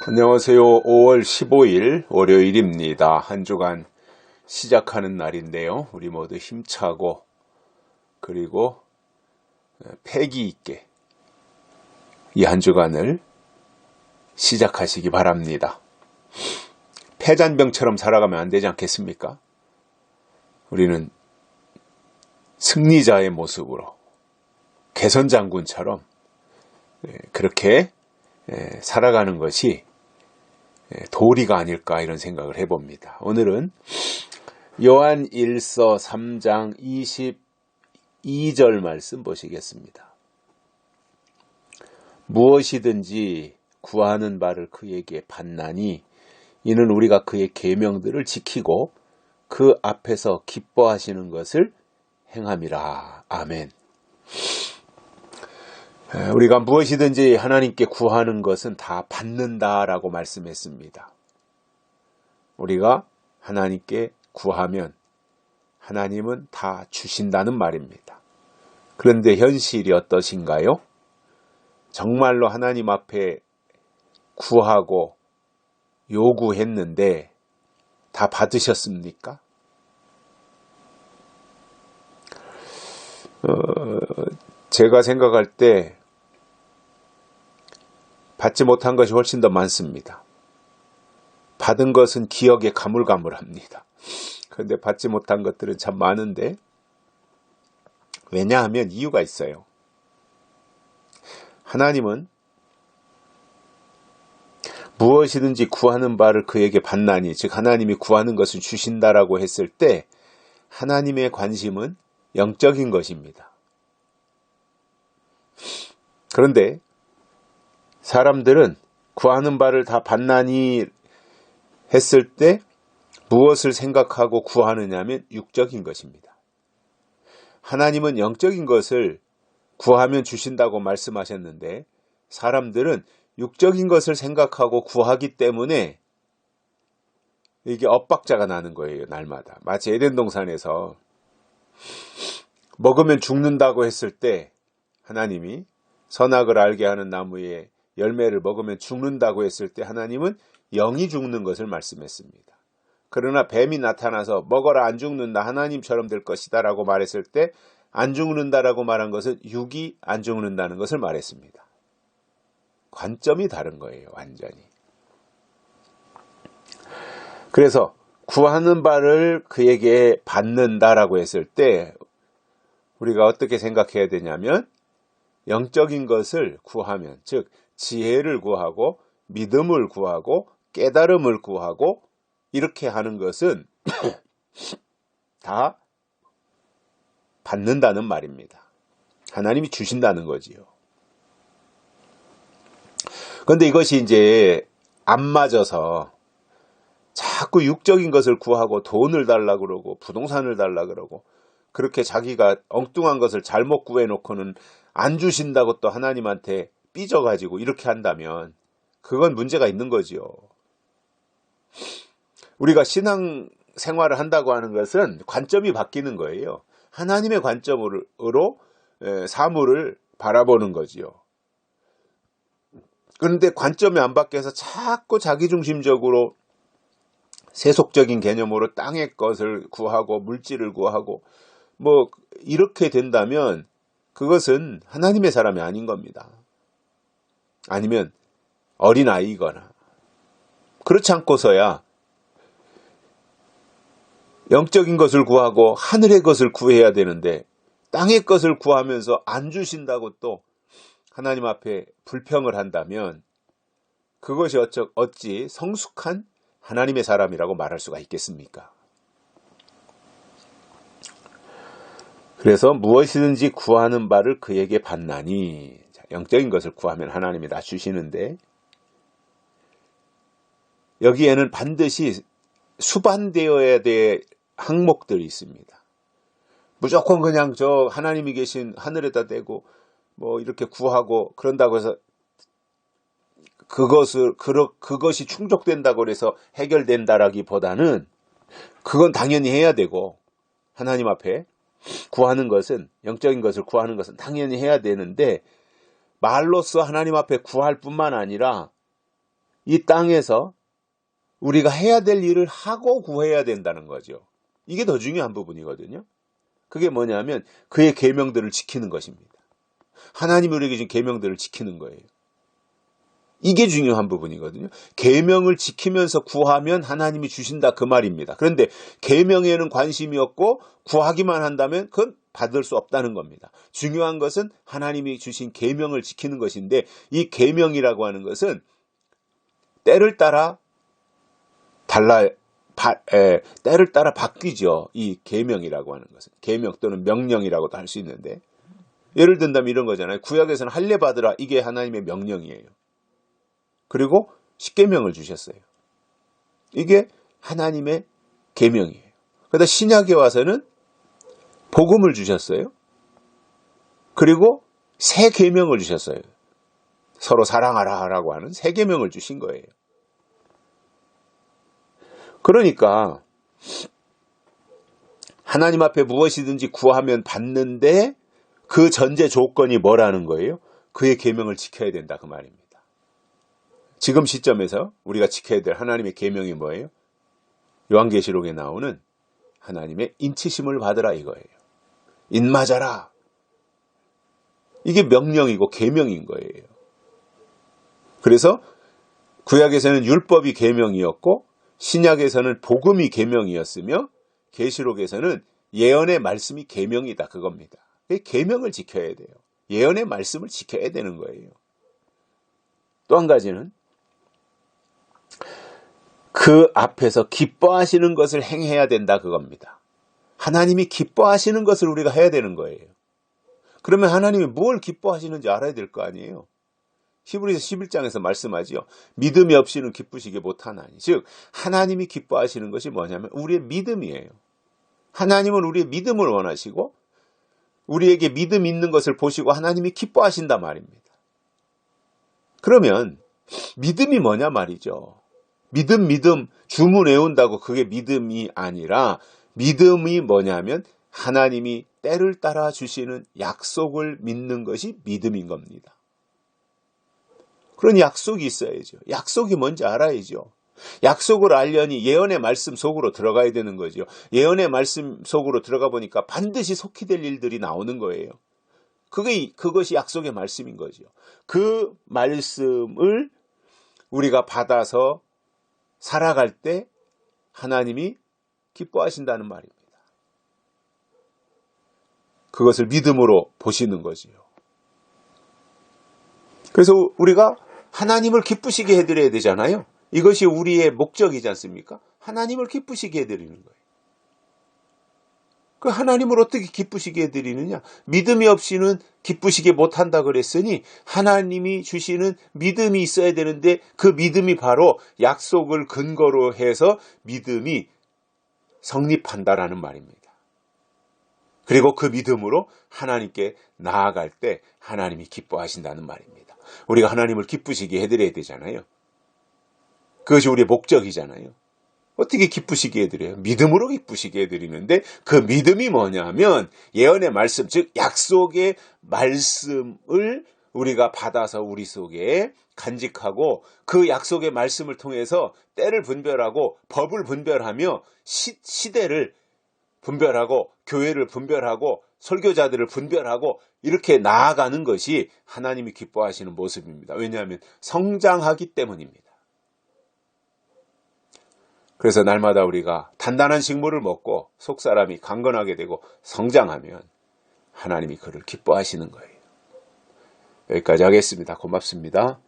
안녕하세요. 5월 15일 월요일입니다. 한 주간 시작하는 날인데요. 우리 모두 힘차고 그리고 패기 있게 이 한 주간을 시작하시기 바랍니다. 패잔병처럼 살아가면 안 되지 않겠습니까? 우리는 승리자의 모습으로 개선장군처럼 그렇게 살아가는 것이 도리가 아닐까 이런 생각을 해봅니다. 오늘은 요한 1서 3장 22절 말씀 보시겠습니다. 무엇이든지 구하는 바를 그에게 받나니 이는 우리가 그의 계명들을 지키고 그 앞에서 기뻐하시는 것을 행함이라. 아멘. 우리가 무엇이든지 하나님께 구하는 것은 다 받는다라고 말씀했습니다. 우리가 하나님께 구하면 하나님은 다 주신다는 말입니다. 그런데 현실이 어떠신가요? 정말로 하나님 앞에 구하고 요구했는데 다 받으셨습니까? 제가 생각할 때 받지 못한 것이 훨씬 더 많습니다. 받은 것은 기억에 가물가물합니다. 그런데 받지 못한 것들은 참 많은데 왜냐하면 이유가 있어요. 하나님은 무엇이든지 구하는 바를 그에게 받나니, 즉 하나님이 구하는 것을 주신다라고 했을 때 하나님의 관심은 영적인 것입니다. 그런데 사람들은 구하는 바를 다 받나니 했을 때 무엇을 생각하고 구하느냐면 육적인 것입니다. 하나님은 영적인 것을 구하면 주신다고 말씀하셨는데 사람들은 육적인 것을 생각하고 구하기 때문에 이게 엇박자가 나는 거예요. 날마다. 마치 에덴 동산에서 먹으면 죽는다고 했을 때 하나님이 선악을 알게 하는 나무의 열매를 먹으면 죽는다고 했을 때 하나님은 영이 죽는 것을 말씀했습니다. 그러나 뱀이 나타나서 먹어라 안 죽는다 하나님처럼 될 것이다 라고 말했을 때 안 죽는다라고 말한 것은 육이 안 죽는다는 것을 말했습니다. 관점이 다른 거예요. 완전히. 그래서 구하는 바를 그에게 받는다라고 했을 때 우리가 어떻게 생각해야 되냐면 영적인 것을 구하면, 즉 지혜를 구하고 믿음을 구하고 깨달음을 구하고 이렇게 하는 것은 다 받는다는 말입니다. 하나님이 주신다는 거지요. 그런데 이것이 이제 안 맞아서 자꾸 육적인 것을 구하고 돈을 달라 그러고 부동산을 달라 그러고 그렇게 자기가 엉뚱한 것을 잘못 구해놓고는 안 주신다고 또 하나님한테 삐져가지고 이렇게 한다면 그건 문제가 있는 거지요. 우리가 신앙 생활을 한다고 하는 것은 관점이 바뀌는 거예요. 하나님의 관점으로 사물을 바라보는 거지요. 그런데 관점이 안 바뀌어서 자꾸 자기중심적으로 세속적인 개념으로 땅의 것을 구하고 물질을 구하고 뭐 이렇게 된다면 그것은 하나님의 사람이 아닌 겁니다. 아니면 어린아이거나 그렇지 않고서야 영적인 것을 구하고 하늘의 것을 구해야 되는데 땅의 것을 구하면서 안 주신다고 또 하나님 앞에 불평을 한다면 그것이 어찌 성숙한 하나님의 사람이라고 말할 수가 있겠습니까? 그래서 무엇이든지 구하는 바를 그에게 받나니, 영적인 것을 구하면 하나님이 다 주시는데 여기에는 반드시 수반되어야 될 항목들이 있습니다. 무조건 그냥 저 하나님이 계신 하늘에다 대고 뭐 이렇게 구하고 그런다고 해서 그것이 충족된다고 해서 해결된다라기보다는 그건 당연히 해야 되고 하나님 앞에 구하는 것은 영적인 것을 구하는 것은 당연히 해야 되는데 말로써 하나님 앞에 구할 뿐만 아니라 이 땅에서 우리가 해야 될 일을 하고 구해야 된다는 거죠. 이게 더 중요한 부분이거든요. 그게 뭐냐면 그의 계명들을 지키는 것입니다. 하나님이 우리에게 준 계명들을 지키는 거예요. 이게 중요한 부분이거든요. 계명을 지키면서 구하면 하나님이 주신다 그 말입니다. 그런데 계명에는 관심이 없고 구하기만 한다면 그건 받을 수 없다는 겁니다. 중요한 것은 하나님이 주신 계명을 지키는 것인데 이 계명이라고 하는 것은 때를 따라 때를 따라 바뀌죠. 이 계명이라고 하는 것은. 계명 또는 명령이라고도 할 수 있는데 예를 든다면 이런 거잖아요. 구약에서는 할례 받으라. 이게 하나님의 명령이에요. 그리고 십계명을 주셨어요. 이게 하나님의 계명이에요. 그러다 신약에 와서는 복음을 주셨어요. 그리고 새 계명을 주셨어요. 서로 사랑하라라고 하는 새 계명을 주신 거예요. 그러니까 하나님 앞에 무엇이든지 구하면 받는데 그 전제 조건이 뭐라는 거예요? 그의 계명을 지켜야 된다 그 말입니다. 지금 시점에서 우리가 지켜야 될 하나님의 계명이 뭐예요? 요한계시록에 나오는 하나님의 인치심을 받으라 이거예요. 인맞아라. 이게 명령이고 계명인 거예요. 그래서 구약에서는 율법이 계명이었고 신약에서는 복음이 계명이었으며 계시록에서는 예언의 말씀이 계명이다 그겁니다. 계명을 지켜야 돼요. 예언의 말씀을 지켜야 되는 거예요. 또 한 가지는 그 앞에서 기뻐하시는 것을 행해야 된다 그겁니다. 하나님이 기뻐하시는 것을 우리가 해야 되는 거예요. 그러면 하나님이 뭘 기뻐하시는지 알아야 될 거 아니에요. 히브리서 11장에서 말씀하지요. 믿음이 없이는 기쁘시게 못하나니. 즉 하나님이 기뻐하시는 것이 뭐냐면 우리의 믿음이에요. 하나님은 우리의 믿음을 원하시고 우리에게 믿음 있는 것을 보시고 하나님이 기뻐하신단 말입니다. 그러면 믿음이 뭐냐 말이죠. 믿음 주문 외운다고 그게 믿음이 아니라 믿음이 뭐냐면 하나님이 때를 따라 주시는 약속을 믿는 것이 믿음인 겁니다. 그런 약속이 있어야죠. 약속이 뭔지 알아야죠. 약속을 알려니 예언의 말씀 속으로 들어가야 되는 거죠. 예언의 말씀 속으로 들어가 보니까 반드시 속히 될 일들이 나오는 거예요. 그것이 약속의 말씀인 거죠. 그 말씀을 우리가 받아서 살아갈 때 하나님이 기뻐하신다는 말입니다. 그것을 믿음으로 보시는 거지요. 그래서 우리가 하나님을 기쁘시게 해드려야 되잖아요. 이것이 우리의 목적이지 않습니까? 하나님을 기쁘시게 해드리는 거예요. 그 하나님을 어떻게 기쁘시게 해드리느냐? 믿음이 없이는 기쁘시게 못한다 그랬으니 하나님이 주시는 믿음이 있어야 되는데 그 믿음이 바로 약속을 근거로 해서 믿음이 성립한다라는 말입니다. 그리고 그 믿음으로 하나님께 나아갈 때 하나님이 기뻐하신다는 말입니다. 우리가 하나님을 기쁘시게 해드려야 되잖아요. 그것이 우리의 목적이잖아요. 어떻게 기쁘시게 해드려요? 믿음으로 기쁘시게 해드리는데 그 믿음이 뭐냐면 예언의 말씀, 즉 약속의 말씀을 우리가 받아서 우리 속에 간직하고 그 약속의 말씀을 통해서 때를 분별하고 법을 분별하며 시대를 분별하고 교회를 분별하고 설교자들을 분별하고 이렇게 나아가는 것이 하나님이 기뻐하시는 모습입니다. 왜냐하면 성장하기 때문입니다. 그래서 날마다 우리가 단단한 식물을 먹고 속사람이 강건하게 되고 성장하면 하나님이 그를 기뻐하시는 거예요. 여기까지 하겠습니다. 고맙습니다.